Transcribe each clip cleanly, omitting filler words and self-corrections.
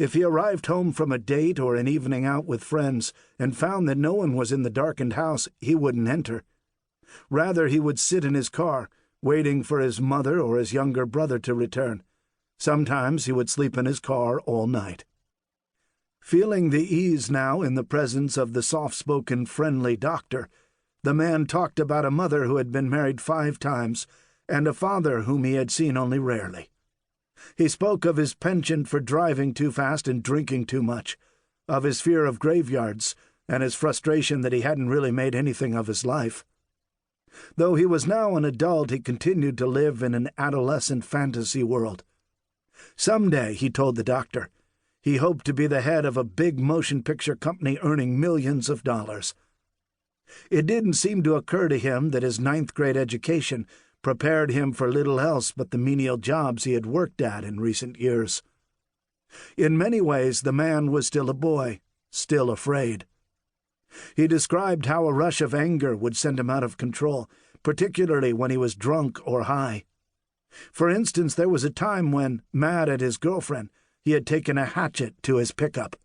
If he arrived home from a date or an evening out with friends and found that no one was in the darkened house, he wouldn't enter. Rather, he would sit in his car, waiting for his mother or his younger brother to return. Sometimes he would sleep in his car all night. Feeling the ease now in the presence of the soft-spoken, friendly doctor, the man talked about a mother who had been married 5 times and a father whom he had seen only rarely. He spoke of his penchant for driving too fast and drinking too much, of his fear of graveyards, and his frustration that he hadn't really made anything of his life. Though he was now an adult, he continued to live in an adolescent fantasy world. Someday, he told the doctor, he hoped to be the head of a big motion picture company earning millions of dollars. It didn't seem to occur to him that his 9th-grade education prepared him for little else but the menial jobs he had worked at in recent years. In many ways, the man was still a boy, still afraid. He described how a rush of anger would send him out of control, particularly when he was drunk or high. For instance, there was a time when, mad at his girlfriend, he had taken a hatchet to his pickup.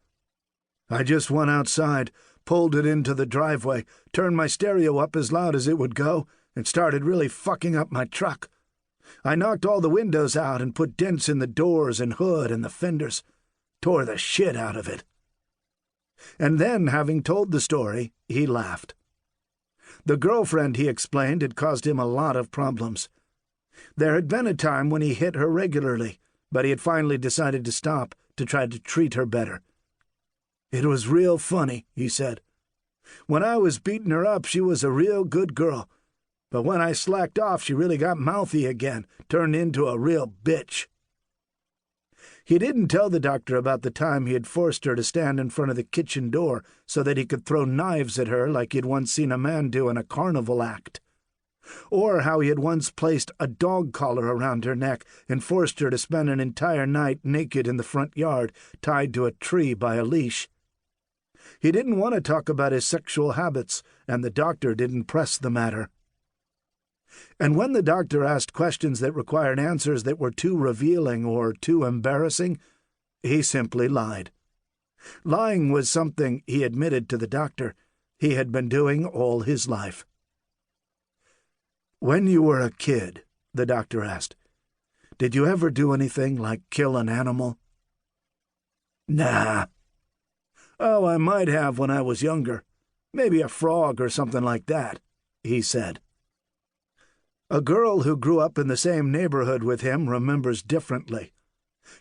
"I just went outside, pulled it into the driveway, turned my stereo up as loud as it would go, and started really fucking up my truck. I knocked all the windows out and put dents in the doors and hood and the fenders. Tore the shit out of it." And then, having told the story, he laughed. The girlfriend, he explained, had caused him a lot of problems. There had been a time when he hit her regularly, but he had finally decided to stop to try to treat her better. "It was real funny," he said. "When I was beating her up, she was a real good girl. But when I slacked off, she really got mouthy again, turned into a real bitch." He didn't tell the doctor about the time he had forced her to stand in front of the kitchen door so that he could throw knives at her like he'd once seen a man do in a carnival act, or how he had once placed a dog collar around her neck and forced her to spend an entire night naked in the front yard, tied to a tree by a leash. He didn't want to talk about his sexual habits, and the doctor didn't press the matter. And when the doctor asked questions that required answers that were too revealing or too embarrassing, he simply lied. Lying was something, he admitted to the doctor, he had been doing all his life. "When you were a kid," the doctor asked, "did you ever do anything like kill an animal?" "Nah." "Oh, I might have when I was younger. Maybe a frog or something like that," he said. A girl who grew up in the same neighborhood with him remembers differently.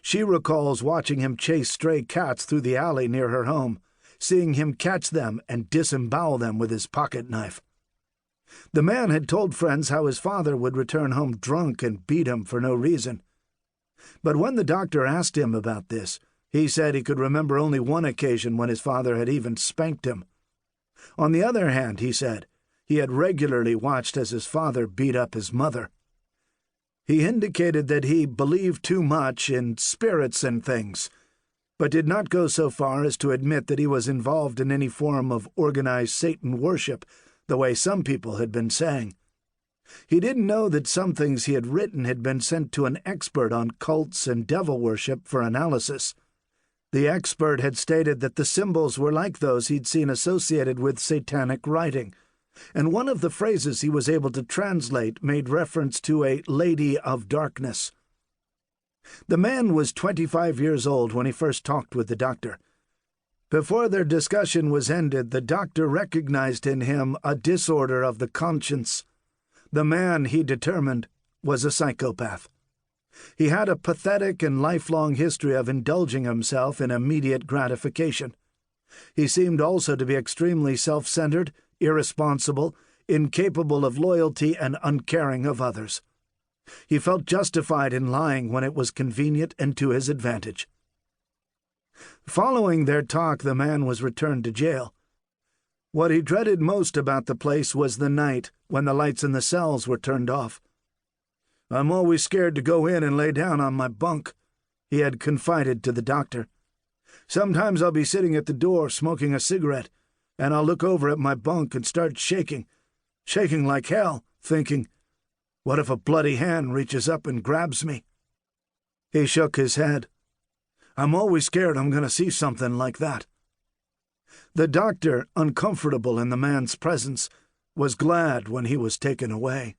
She recalls watching him chase stray cats through the alley near her home, seeing him catch them and disembowel them with his pocket knife. The man had told friends how his father would return home drunk and beat him for no reason. But when the doctor asked him about this, he said he could remember only one occasion when his father had even spanked him. On the other hand, he said, he had regularly watched as his father beat up his mother. He indicated that he believed too much in spirits and things, but did not go so far as to admit that he was involved in any form of organized Satan worship, the way some people had been saying. He didn't know that some things he had written had been sent to an expert on cults and devil worship for analysis. The expert had stated that the symbols were like those he'd seen associated with satanic writing, and one of the phrases he was able to translate made reference to a lady of darkness. The man was 25 years old when he first talked with the doctor. Before their discussion was ended, the doctor recognized in him a disorder of the conscience. The man, he determined, was a psychopath. He had a pathetic and lifelong history of indulging himself in immediate gratification. He seemed also to be extremely self-centered, irresponsible, incapable of loyalty, and uncaring of others. He felt justified in lying when it was convenient and to his advantage. Following their talk, the man was returned to jail. What he dreaded most about the place was the night, when the lights in the cells were turned off. "I'm always scared to go in and lay down on my bunk," he had confided to the doctor. "Sometimes I'll be sitting at the door smoking a cigarette, and I'll look over at my bunk and start shaking like hell, thinking, what if a bloody hand reaches up and grabs me?" He shook his head. I'm always scared I'm going to see something like that." The doctor, uncomfortable in the man's presence, was glad when he was taken away.